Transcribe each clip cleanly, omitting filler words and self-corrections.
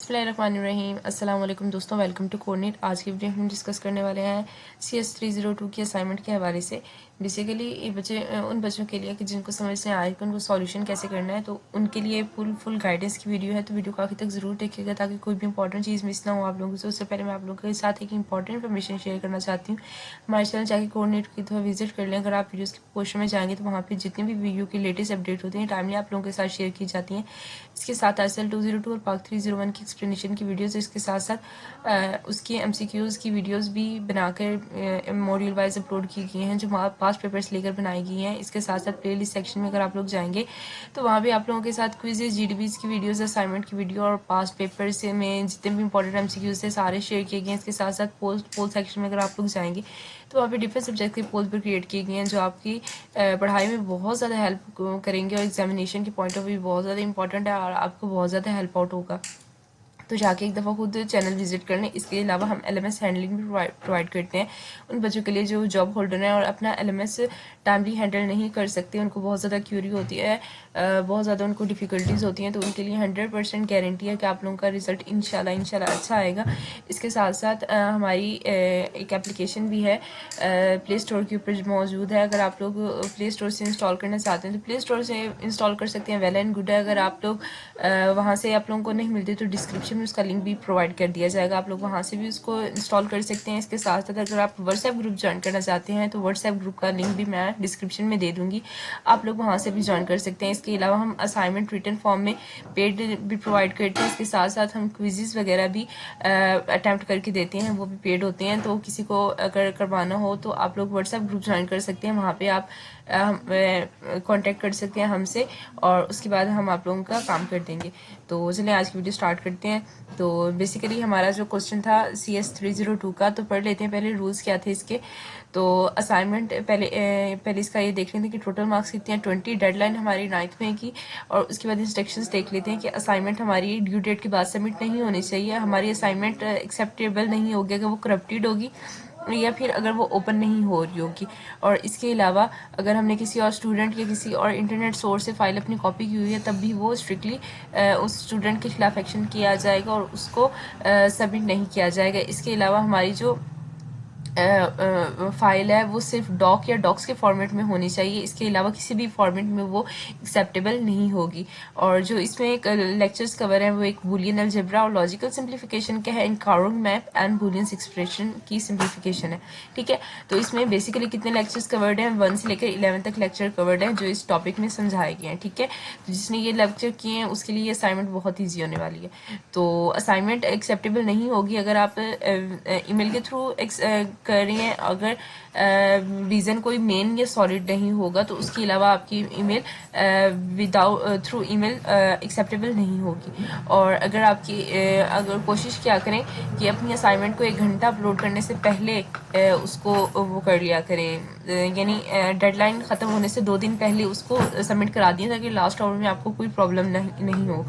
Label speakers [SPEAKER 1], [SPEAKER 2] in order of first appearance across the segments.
[SPEAKER 1] बिस्मिल्लाहिर्रहमानिर्रहीम। अस्सलाम वालेकुम दोस्तों, वेलकम टू कोऑर्डिनेट। आज की वीडियो हम डिस्कस करने वाले हैं CS 302 की असाइनमेंट के हवाले से। बेसिकली ये बच्चे उन बच्चों के लिए कि जिनको समझ से आए कि उनको सॉल्यूशन कैसे करना है, तो उनके लिए फुल गाइडेंस की वीडियो है। तो वीडियो को आखिर तक ज़रूर देखिएगा ताकि कोई भी इंपॉर्टेंट चीज़ मिस ना हो आप लोगों से। उससे पहले मैं आप लोगों के साथ एक इंपॉर्टेंट इन्फॉर्मेशन शेयर करना चाहती हूँ। हमारे चैनल जाके कोऑर्डिनेट की तो विजिट कर लें। अगर आप वीडियोज़ के पोर्शन में जाएंगे तो वहाँ पर जितनी भी वीडियो की लेटेस्ट अपडेट होती हैं टाइमली आप लोगों के साथ शेयर की जाती हैं। इसके साथ ISL 202 और पाक 301 की एक्सप्लेनेशन की वीडियोस, इसके साथ साथ उसकी MCQs की वीडियोस भी बनाकर मॉड्यूल वाइज अपलोड की गई हैं जो पास्ट पेपर्स लेकर बनाई गई हैं। इसके साथ साथ प्लेलिस्ट सेक्शन में अगर आप लोग जाएंगे तो वहाँ भी आप लोगों के साथ क्विज़ेस, GDBs की वीडियोस, असाइनमेंट की वीडियो और पास्ट पेपर्स में जितने भी इंपॉर्टेंट MCQs थे सारे शेयर किए गए हैं। इसके साथ साथ पोल सेक्शन में अगर आप लोग जाएंगे तो वहाँ पे डिफरेंट सब्जेक्ट के पोल पर क्रिएट किए गए हैं जो आपकी पढ़ाई में बहुत ज़्यादा हेल्प करेंगे और एग्जामिनेशन के पॉइंट ऑफ व्यू बहुत ज़्यादा इंपॉर्टेंट है और आपको बहुत ज़्यादा हेल्प आउट होगा। तो जाके एक दफ़ा खुद चैनल विजिट कर लें। इसके अलावा हम LMS हैंडलिंग भी प्रोवाइड करते हैं उन बच्चों के लिए जो जॉब होल्डर हैं और अपना LMS टाइमली हैंडल नहीं कर सकते, उनको बहुत ज़्यादा क्यूरी होती है, बहुत ज़्यादा उनको डिफ़िकल्टीज़ होती हैं। तो उनके लिए 100% गारंटी है कि आप लोगों का रिज़ल्ट इंशाल्लाह अच्छा आएगा। इसके साथ साथ हमारी एक एप्लीकेशन भी है प्ले स्टोर के ऊपर मौजूद है। अगर आप लोग प्ले स्टोर से इंस्टॉल करना चाहते हैं तो प्ले स्टोर से इंस्टॉल कर सकते हैं, वेल एंड गुड है। अगर आप लोग वहाँ से आप लोगों को नहीं मिलती तो डिस्क्रिप्शन में उसका लिंक भी प्रोवाइड कर दिया जाएगा, आप लोग वहाँ से भी उसको इंस्टॉल कर सकते हैं। इसके साथ साथ अगर आप व्हाट्सएप ग्रुप ज्वाइन करना चाहते हैं तो व्हाट्सएप ग्रुप का लिंक भी मैं डिस्क्रिप्शन में दे दूँगी, आप लोग वहाँ से भी ज्वाइन कर सकते हैं। इसके अलावा हम असाइनमेंट रिटन फॉर्म में पेड भी प्रोवाइड करते हैं। इसके साथ साथ हम क्विज़ेस वगैरह भी अटैम्प्ट करके देते हैं, वो भी पेड होते हैं। तो किसी को अगर करवाना हो तो आप लोग व्हाट्सएप ग्रुप ज्वाइन कर सकते हैं, वहाँ पे आप कांटेक्ट कर सकते हैं हमसे और उसके बाद हम आप लोगों का काम कर देंगे। तो चलिए आज की वीडियो स्टार्ट करते हैं। तो बेसिकली हमारा जो क्वेश्चन था CS 302 का, तो पढ़ लेते हैं पहले रूल्स क्या थे इसके। तो असाइनमेंट पहले इसका ये देख लेते हैं कि टोटल मार्क्स कितने हैं। 20 डेडलाइन हमारी 9th में की और उसके बाद इंस्ट्रक्शंस देख लेते हैं कि असाइनमेंट हमारी ड्यू डेट के बाद सबमिट नहीं होनी चाहिए। हमारी असाइनमेंट एक्सेप्टेबल नहीं होगी अगर वो करप्टेड होगी या फिर अगर वो ओपन नहीं हो रही होगी। और इसके अलावा अगर हमने किसी और स्टूडेंट या किसी और इंटरनेट सोर्स से फाइल अपनी कॉपी की हुई है तब भी वो स्ट्रिक्टली उस स्टूडेंट के खिलाफ एक्शन किया जाएगा और उसको सबमिट नहीं किया जाएगा। इसके अलावा हमारी जो फाइल है वो सिर्फ डॉक या डॉक्स के फॉर्मेट में होनी चाहिए, इसके अलावा किसी भी फॉर्मेट में वो एक्सेप्टेबल नहीं होगी। और जो इसमें एक लेक्चर्स कवर है वो एक बूलियन अलजेब्रा और लॉजिकल सिंप्लीफिकेशन का है, इन कारोंग मैप एंड बूलियंस एक्सप्रेशन की सिंप्लीफिकेशन है। ठीक है, तो इसमें बेसिकली कितने लेक्चर्स कवर्ड हैं, 1 से लेकर 11 तक लेक्चर कवर्ड है जो इस टॉपिक में समझाए गए हैं। ठीक है, तो जिसने ये लेक्चर किए हैं उसके लिए असाइनमेंट बहुत ईजी होने वाली है। तो असाइनमेंट एक्सेप्टेबल नहीं होगी अगर आप ईमेल के थ्रू कर रही हैं, अगर रीज़न कोई मेन या सॉलिड नहीं होगा तो उसके अलावा आपकी email without through email acceptable नहीं होगी। और अगर आपकी अगर कोशिश क्या करें कि अपनी असाइनमेंट को 1 घंटा अपलोड करने से पहले उसको वो कर लिया करें, यानी डेडलाइन ख़त्म होने से 2 दिन पहले उसको सबमिट करा दिए ताकि लास्ट आवर में आपको कोई प्रॉब्लम नहीं हो।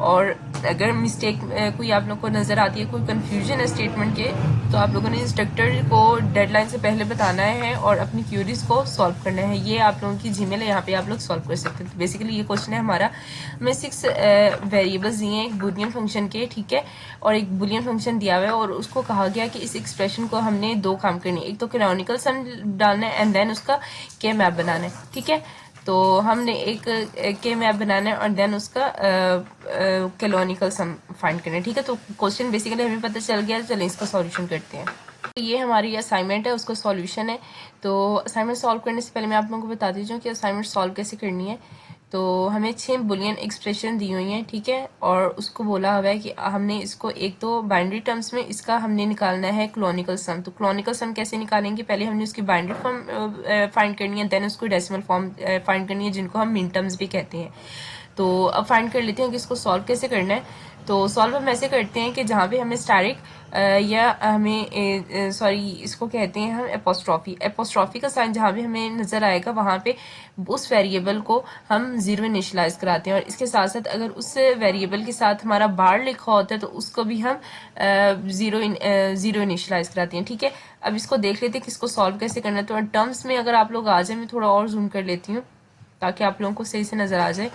[SPEAKER 1] और अगर मिस्टेक कोई आप लोग को नज़र आती है, कोई कन्फ्यूजन है स्टेटमेंट के, तो आप लोगों ने इंस्ट्रक्टर को डेडलाइन से पहले बताना है और अपनी क्यूरीज को सॉल्व करना है। ये आप लोगों की जीमेल है, यहाँ पे आप लोग सॉल्व कर सकते हैं। तो बेसिकली ये क्वेश्चन है हमारा, हमें 6 वेरिएबल्स दिए हैं एक बूलियन फंक्शन के, ठीक है, और एक बूलियन फंक्शन दिया हुआ है और उसको कहा गया कि इस एक्सप्रेशन को हमने 2 काम करने, एक तो कैनोनिकल सम डालना है एंड देन उसका के मैप बनाना है। ठीक है, तो हमने एक के मैप बनाना है और देन उसका कैनोनिकल सम फाइंड करना है। ठीक है, तो क्वेश्चन बेसिकली हमें पता चल गया, चलें इसका सॉल्यूशन करते हैं। तो ये हमारी असाइनमेंट है, उसका सॉल्यूशन है। तो असाइनमेंट सॉल्व करने से पहले मैं आप लोगों को बता दीजिए कि असाइनमेंट सॉल्व कैसे करनी है। तो हमें 6 बुलियन एक्सप्रेशन दी हुई हैं, ठीक है, और उसको बोला हुआ है कि हमने इसको एक तो बाइनरी टर्म्स में इसका हमने निकालना है क्लोनिकल सम। तो क्लोनिकल सम कैसे निकालेंगे, पहले हमने उसकी बाइनरी फॉर्म फाइंड करनी है, देन उसको डेसिमल फॉर्म फाइंड करनी है जिनको हम मिन टर्म्स भी कहते हैं। तो अब फाइंड कर लेते हैं कि इसको सॉल्व कैसे करना है। तो सॉल्व हम ऐसे करते हैं कि जहाँ पे हमें स्टैटिक या हमें सॉरी इसको कहते हैं हम एपोस्ट्रॉफी का साइन जहाँ भी हमें नज़र आएगा वहाँ पे उस वेरिएबल को हम 0 इनिशलाइज कराते हैं। और इसके साथ साथ अगर उस वेरिएबल के साथ हमारा बार लिखा होता है तो उसको भी हम 0 इनिशलाइज कराते हैं। ठीक है, अब इसको देख लेते हैं कि इसको सॉल्व कैसे करना है। तो टर्म्स में अगर आप लोग आ जाए, मैं थोड़ा और जूम कर लेती हूँ ताकि आप लोगों को सही से नज़र आ जाए।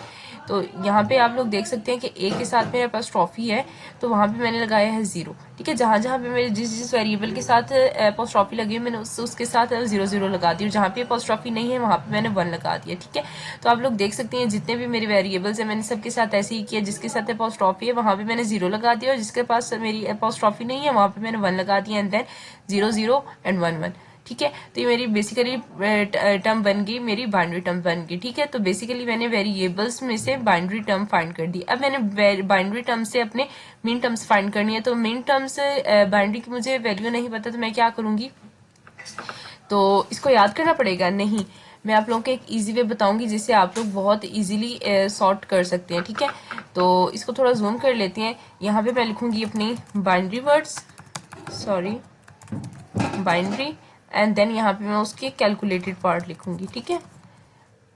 [SPEAKER 1] तो यहाँ पे आप लोग देख सकते हैं कि ए के साथ मेरे पास ट्रॉफी है, तो वहाँ पे मैंने लगाया है 0। ठीक है, जहाँ जहाँ पे मेरे जिस जिस वेरिएबल के साथ अपोस्ट्रॉफी लगी है मैंने उसके साथ 0 0 लगा दी, और जहाँ पे अपोस्ट्रॉफी नहीं है वहाँ पे मैंने 1 लगा दिया। ठीक है, तो आप लोग देख सकते हैं जितने भी मेरे वेरिएबल्स हैं मैंने सबके साथ ऐसे ही किया, जिसके साथ अपोस्ट्रॉफी है वहाँ पे मैंने 0 लगा दिया, और जिसके पास मेरी अपोस्ट्रॉफी नहीं है वहाँ पे मैंने 1 लगा दिया, एंड देन 0 0 एंड 1 1। ठीक है, तो ये मेरी बेसिकली टर्म बन गई, मेरी बाइनरी टर्म बन गई। ठीक है, तो बेसिकली मैंने वेरिएबल्स में से बाइनरी टर्म फाइंड कर दी। अब मैंने बाइनरी टर्म से अपने मिन टर्म्स फाइंड करनी है, तो मिन टर्म्स बाइनरी की मुझे वैल्यू नहीं पता, तो मैं क्या करूंगी, तो इसको याद करना पड़ेगा? नहीं, मैं आप लोगों को एक इजी वे बताऊंगी जिससे आप लोग बहुत इजीली सॉर्ट कर सकते हैं। ठीक है, तो इसको थोड़ा जूम कर लेते हैं। यहाँ पे मैं लिखूंगी अपनी binary words, sorry binary, and then यहाँ पे मैं उसके कैलकुलेटेड पार्ट लिखूंगी। ठीक है,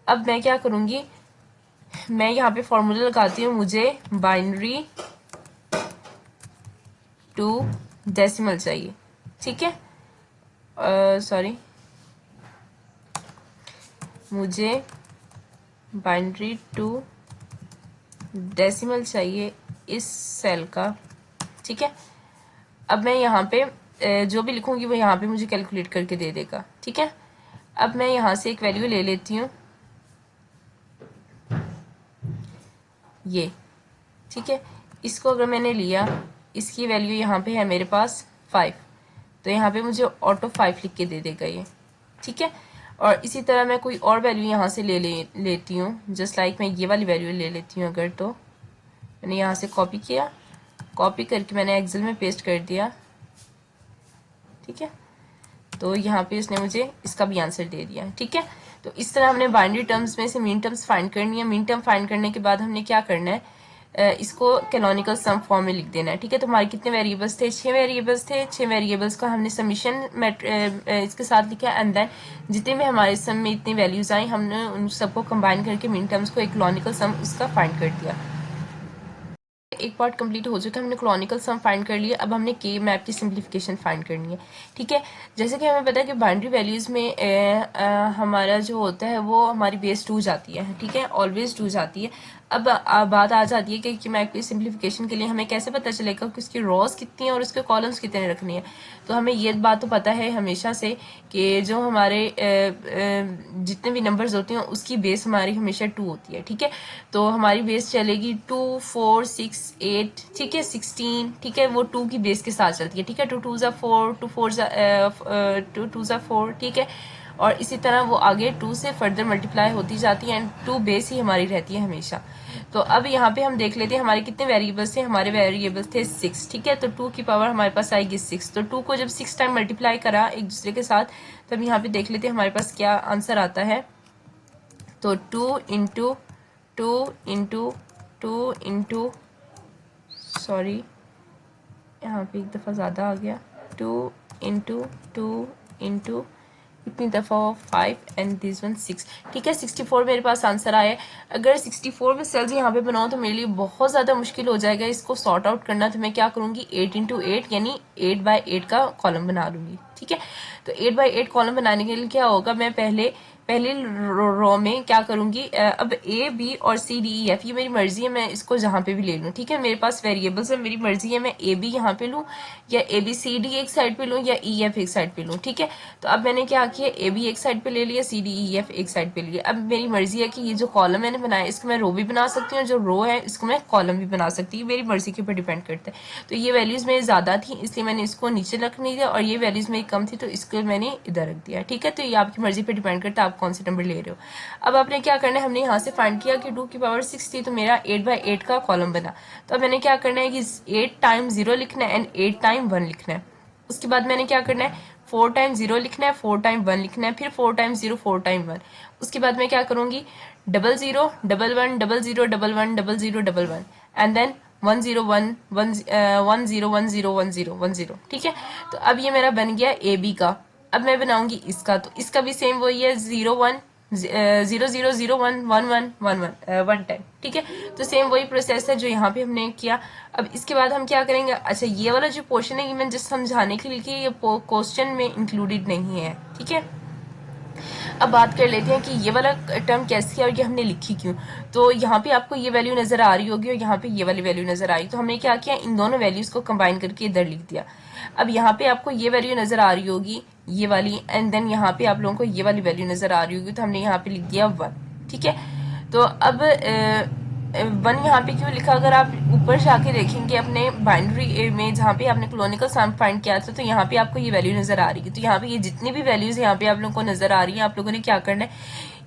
[SPEAKER 1] अब मैं क्या करूंगी, मैं यहाँ पे फॉर्मूला लगाती हूँ, मुझे बाइनरी टू डेसिमल चाहिए। ठीक है, सॉरी मुझे बाइनरी टू डेसिमल चाहिए इस सेल का। ठीक है, अब मैं यहाँ पे जो भी लिखूंगी वो यहाँ पे मुझे कैलकुलेट करके दे देगा। ठीक है, अब मैं यहाँ से एक वैल्यू ले लेती हूँ, ये। ठीक है, इसको अगर मैंने लिया, इसकी वैल्यू यहाँ पे है मेरे पास 5, तो यहाँ पे मुझे ऑटो 5 लिख के दे देगा ये। ठीक है, और इसी तरह मैं कोई और वैल्यू यहाँ से लेती हूँ, जस्ट लाइक मैं ये वाली वैल्यू ले लेती हूँ। अगर तो मैंने यहाँ से कॉपी किया, कॉपी करके मैंने एक्सेल में पेस्ट कर दिया। ठीक है, तो यहाँ पे इसने मुझे इसका भी आंसर दे दिया है। ठीक है, तो इस तरह हमने बाइनरी टर्म्स में से मीन टर्म्स फाइंड करनी है। मीन टर्म फाइंड करने के बाद हमने क्या करना है, इसको कैनोनिकल सम फॉर्म में लिख देना है। ठीक है, तो हमारे कितने वेरिएबल्स थे, 6 वेरिएबल्स थे। 6 वेरिएबल्स का हमने समीशन इसके साथ लिखा, एंड देन जितने भी हमारे सम में इतनी वैल्यूज आई हमने उन सबको कंबाइन करके मीन टर्म्स को एक कैनोनिकल सम उसका फाइंड कर दिया। एक पार्ट कंप्लीट हो चुका है, हमने क्रोनिकल सम फाइंड कर लिया। अब हमने के मैप की सिंप्लीफिकेशन फाइंड करनी है। ठीक है, जैसे कि हमें पता है कि बाइनरी वैल्यूज में हमारा जो होता है वो हमारी बेस 2 जाती है। ठीक है, ऑलवेज 2 जाती है। अब बात आ जाती है कि मैप की सिंप्लीफिकेशन के लिए हमें कैसे पता चलेगा कि उसकी रॉस कितनी है और उसके कॉलम्स कितने रखनी है। तो हमें ये बात तो पता है हमेशा से कि जो हमारे जितने भी नंबर्स होते हैं उसकी बेस हमारी हमेशा 2 होती है। ठीक है, तो हमारी बेस चलेगी 2 4 6 8। ठीक है, 16। ठीक है, वो 2 की बेस के साथ चलती है। ठीक है, 2 2 ज़ा 4, 2 4 ज़ा 2 2 ज़ा 4। ठीक है, और इसी तरह वो आगे 2 से फर्दर मल्टीप्लाई होती जाती है, एंड 2 बेस ही हमारी रहती है हमेशा। तो अब यहाँ पे हम देख लेते हैं हमारे कितने वेरिएबल्स थे। हमारे वेरिएबल्स थे 6। ठीक है, तो 2 की पावर हमारे पास आएगी 6। तो 2 को जब 6 टाइम मल्टीप्लाई करा एक दूसरे के साथ, तब यहाँ पे देख लेते हैं हमारे पास क्या आंसर आता है। तो 2 इंटू 2 इंटू 2 इंटू, सॉरी यहाँ पे एक दफ़ा ज़्यादा आ गया, 2 इंटू 2 इंटू इतनी दफ़ा 5 एंड दिस वन 6। ठीक है, 64 मेरे पास आंसर आया है। अगर 64 में सेल्स यहाँ पे बनाओ तो मेरे लिए बहुत ज़्यादा मुश्किल हो जाएगा इसको सॉर्ट आउट करना। तो मैं क्या करूँगी, 8 इंटू 8 यानी 8 बाई 8 का कॉलम बना लूँगी। ठीक है, तो 8 बाई 8 कॉलम बनाने के लिए क्या होगा, मैं पहले रो में क्या करूंगी, अब ए बी और सी डी ई एफ ये मेरी मर्जी है, मैं इसको जहां पे भी ले लूं। ठीक है, मेरे पास वेरिएबल्स है, मेरी मर्जी है मैं ए बी यहाँ पे लूं या ए बी सी डी एक साइड पे लूं या ई एफ एक साइड पे लूं। ठीक है, तो अब मैंने क्या किया, ए बी एक साइड पे ले लिया, सी डी ई एफ एक साइड पे लिया। अब मेरी मर्जी है कि ये जो कॉलम मैंने बनाया इसको मैं रो भी बना सकती हूँ, जो रो है इसको मैं कॉलम भी बना सकती हूँ, मेरी मर्जी के ऊपर डिपेंड करता है। तो ये वैल्यूज मेरी ज्यादा थी इसलिए मैंने इसको नीचे रख नहीं दिया, और ये वैल्यूज मेरी कम थी तो इसको मैंने इधर रख दिया। ठीक है, तो ये आपकी मर्जी पे डिपेंड करता है आप कौन से नंबर ले रहे हो। अब आपने क्या करना है, हमने यहाँ से फाइंड किया कि 2 की पावर 6 थी, तो मेरा 8 बाई 8 का कॉलम बना। तो अब मैंने क्या करना है कि 8 टाइम 0 लिखना है एंड 8 टाइम 1 लिखना है। उसके बाद मैंने क्या करना है, 4 टाइम 0 लिखना है, 4 टाइम 1 लिखना है, फिर 4 टाइम 0, 4 टाइम 1। उसके बाद मैं क्या करूंगी, 0 0 1 1 0 0 1 1 0 0 1 1 एंड देन 1 0 1 1 1 0 1 0 1 0 1 0। ठीक है, तो अब ये मेरा बन गया ए बी का। अब मैं बनाऊंगी इसका, तो इसका भी सेम वही है, 0 1 0 0 0 1 1 1 1 1 1 टाइम। ठीक है, तो सेम वही प्रोसेस है जो यहाँ पे हमने किया। अब इसके बाद हम क्या करेंगे, अच्छा ये वाला जो पोर्शन है ये मैं जस्ट समझाने के लिए कि ये क्वेश्चन में इंक्लूडेड नहीं है। ठीक है, अब बात कर लेते हैं कि ये वाला टर्म कैसी है और ये हमने लिखी क्यों। तो यहाँ पे आपको ये वैल्यू नज़र आ रही होगी और यहाँ पे ये वाली वैल्यू नज़र आई, तो हमने क्या किया, इन दोनों वैल्यूज़ को कंबाइन करके इधर लिख दिया। अब यहाँ पे आपको ये वैल्यू नज़र आ रही होगी, ये वाली, एंड देन यहाँ पे आप लोगों को ये वाली वैल्यू नज़र आ रही होगी, तो हमने यहाँ पे लिख दिया 1। ठीक है, तो अब 1 यहाँ पे क्यों लिखा, अगर आप ऊपर जाके देखेंगे अपने बाइनरी में जहाँ पे आपने क्लोनिकल सम फाइंड किया था, तो यहाँ पे आपको ये वैल्यू नज़र आ रही है। तो यहाँ पे ये जितनी भी वैल्यूज़ यहाँ पे आप लोगों को नज़र आ रही हैं, आप लोगों ने क्या करना है,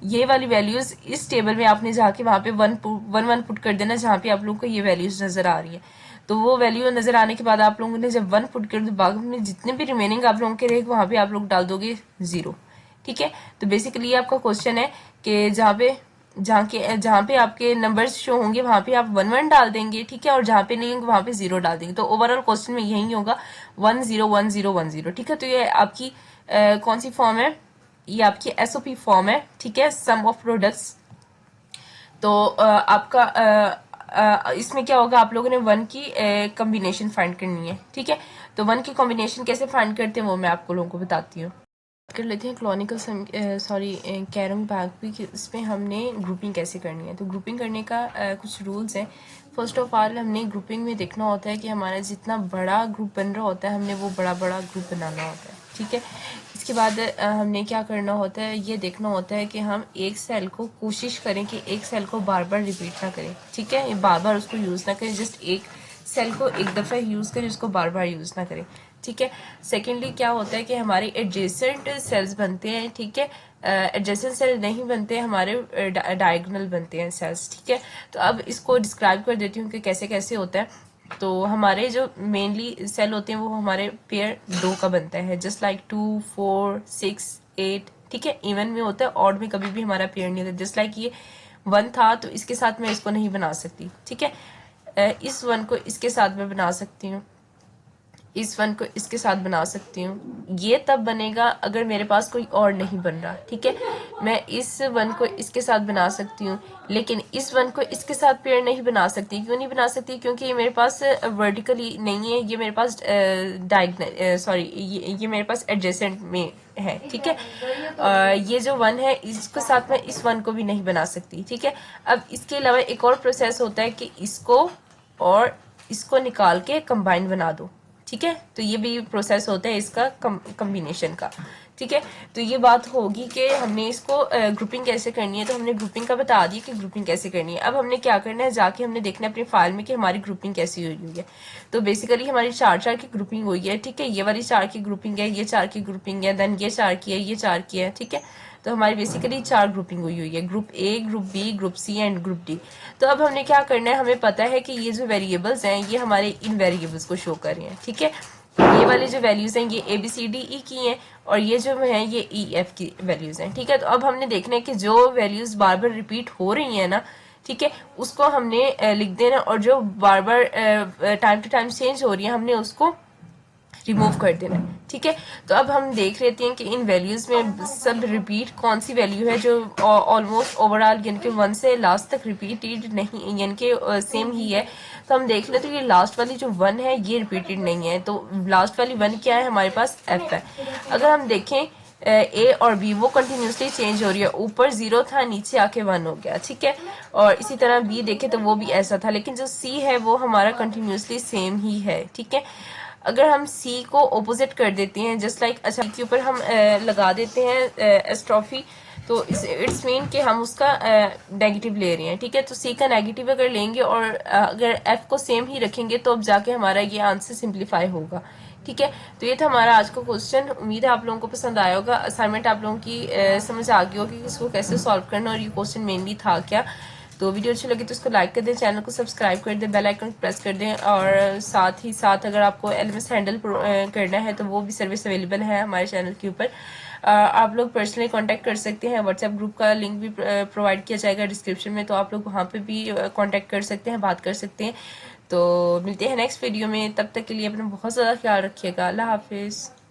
[SPEAKER 1] ये वाली वैल्यूज़ इस टेबल में आपने जाके वहाँ पे 1 पुट कर देना जहाँ पे आप लोगों को ये वैल्यूज़ नज़र आ रही है। तो वो वैल्यू नज़र आने के बाद आप लोगों ने जब 1 पुट कर दो, बाद में जितने भी रिमेनिंग आप लोगों के रहेगा वहाँ पे आप लोग डाल दोगे 0। ठीक है, तो बेसिकली ये आपका क्वेश्चन है कि जहाँ पे आपके नंबर्स शो होंगे वहाँ पे आप 1 1 डाल देंगे। ठीक है, और जहाँ पे नहीं होंगे वहाँ पे 0 डाल देंगे। तो ओवरऑल क्वेश्चन में यही होगा 1 0 1 0 1 0। ठीक है, तो ये आपकी कौन सी फॉर्म है, ये आपकी SOP फॉर्म है। ठीक है, सम ऑफ प्रोडक्ट्स। तो आपका इसमें क्या होगा, आप लोगों ने 1 की कॉम्बिनेशन फाइंड करनी है। ठीक है, तो 1 की कॉम्बिनेशन कैसे फाइंड करते हैं वो मैं आप लोगों को बताती हूँ। कर लेते हैं क्लोनिकल कैरम बैग भी, इसमें हमने ग्रुपिंग कैसे करनी है। तो ग्रुपिंग करने का कुछ रूल्स हैं। फर्स्ट ऑफ ऑल हमने ग्रुपिंग में देखना होता है कि हमारा जितना बड़ा ग्रुप बन रहा होता है, हमने वो बड़ा बड़ा ग्रुप बनाना होता है। ठीक है, इसके बाद हमने क्या करना होता है, ये देखना होता है कि हम एक सेल को कोशिश करें कि एक सेल को बार बार रिपीट ना करें। ठीक है, बार बार उसको यूज़ ना करें, जस्ट एक सेल को एक दफ़ा यूज़ करें, उसको बार बार यूज़ ना करें। ठीक है, सेकेंडली क्या होता है कि हमारे एडजेसेंट सेल्स बनते हैं। ठीक है, एडजेसेंट सेल नहीं बनते, हमारे डायगोनल बनते हैं सेल्स। ठीक है, तो अब इसको डिस्क्राइब कर देती हूँ कि कैसे कैसे होता है। तो हमारे जो मेनली सेल होते हैं वो हमारे पेयर 2 का बनता है, जस्ट लाइक 2 4 6 8। ठीक है, इवन में होता है, ऑड में कभी भी हमारा पेयर नहीं होता। जस्ट लाइक ये 1 था तो इसके साथ मैं इसको नहीं बना सकती। ठीक है, इस 1 को इसके साथ मैं बना सकती हूँ, इस 1 को इसके साथ बना सकती हूँ। ये तब बनेगा अगर मेरे पास कोई और नहीं बन रहा। ठीक है, मैं इस 1 को इसके साथ बना सकती हूँ, लेकिन इस 1 को इसके साथ पेयर नहीं बना सकती। क्यों नहीं बना सकती, क्योंकि ये मेरे पास वर्टिकली नहीं है, ये मेरे पास ये मेरे पास एडजेसेंट में है। ठीक है, ये जो 1 है इसके साथ मैं इस 1 को भी नहीं बना सकती। ठीक है, अब इसके अलावा एक और प्रोसेस होता है कि इसको और इसको निकाल के कंबाइन बना दो। ठीक है, तो ये भी प्रोसेस होता है इसका कम्बिनेशन का। ठीक है, तो ये बात होगी कि हमने इसको ग्रुपिंग कैसे करनी है। तो हमने ग्रुपिंग का बता दिया कि ग्रुपिंग कैसे करनी है। अब हमने क्या करना है, जाके हमने देखना है अपनी फाइल में कि हमारी ग्रुपिंग कैसी हुई है। तो बेसिकली हमारी 4 की ग्रुपिंग हुई है। ठीक है, ये वाली 4 की ग्रुपिंग है, ये 4 की ग्रुपिंग है, देन ये 4 की है, ये 4 की है। ठीक है, तो हमारी बेसिकली 4 ग्रुपिंग हुई है, group A, group B, group C and group D। तो अब हमने क्या करना है, हमें पता है कि ये जो वेरिएबल्स हैं ये हमारे इन वेरिएबल्स को शो कर रहे हैं। ठीक है, ये वाली जो वैल्यूज हैं ये ABCDE की हैं और ये जो है ये EF की वैल्यूज हैं। ठीक है, तो अब हमने देखना है कि जो वैल्यूज बार बार रिपीट हो रही हैं ना, ठीक है, उसको हमने लिख देना, और जो बार बार टाइम टू टाइम चेंज हो रही है हमने उसको रिमूव कर देना है। ठीक है, तो अब हम देख लेते हैं कि इन वैल्यूज में सब रिपीट कौन सी वैल्यू है जो ऑलमोस्ट ओवरऑल यानी कि 1 से लास्ट तक रिपीटेड नहीं, यानी कि सेम ही है। तो हम देख लेते हैं कि लास्ट वाली जो 1 है ये रिपीटेड नहीं है। तो लास्ट वाली 1 क्या है, हमारे पास F है। अगर हम देखें A और B वो कंटिन्यूसली चेंज हो रही है, ऊपर 0 था नीचे आके 1 हो गया। ठीक है, और इसी तरह B देखें तो वो भी ऐसा था, लेकिन जो C है वो हमारा कंटिन्यूसली सेम ही है। ठीक है, अगर हम C को ऑपोजिट कर देते हैं, जस्ट लाइक अच्छा के ऊपर हम लगा देते हैं एस्ट्रॉफी, तो इट्स मीन कि हम उसका नेगेटिव ले रहे हैं। ठीक है, तो C का नेगेटिव अगर लेंगे और अगर F को सेम ही रखेंगे तो अब जाके हमारा ये आंसर सिंप्लीफाई होगा। ठीक है, तो ये था हमारा आज का क्वेश्चन। उम्मीद है आप लोगों को पसंद आया होगा। असाइनमेंट आप लोगों की समझ आ गई होगी कि इसको कैसे सॉल्व करना और ये क्वेश्चन मेनली था क्या। तो वीडियो अच्छी लगी तो उसको लाइक कर दें, चैनल को सब्सक्राइब कर दें, बेल आइकन प्रेस कर दें, और साथ ही साथ अगर आपको LMS हैंडल करना है तो वो भी सर्विस अवेलेबल है हमारे चैनल के ऊपर। आप लोग पर्सनली कांटेक्ट कर सकते हैं, व्हाट्सएप ग्रुप का लिंक भी प्रोवाइड किया जाएगा डिस्क्रिप्शन में, तो आप लोग वहाँ पे भी कांटेक्ट कर सकते हैं, बात कर सकते हैं। तो मिलते हैं नेक्स्ट वीडियो में, तब तक के लिए अपना बहुत ज़्यादा ख्याल रखिएगा। अल्लाह हाफिज़।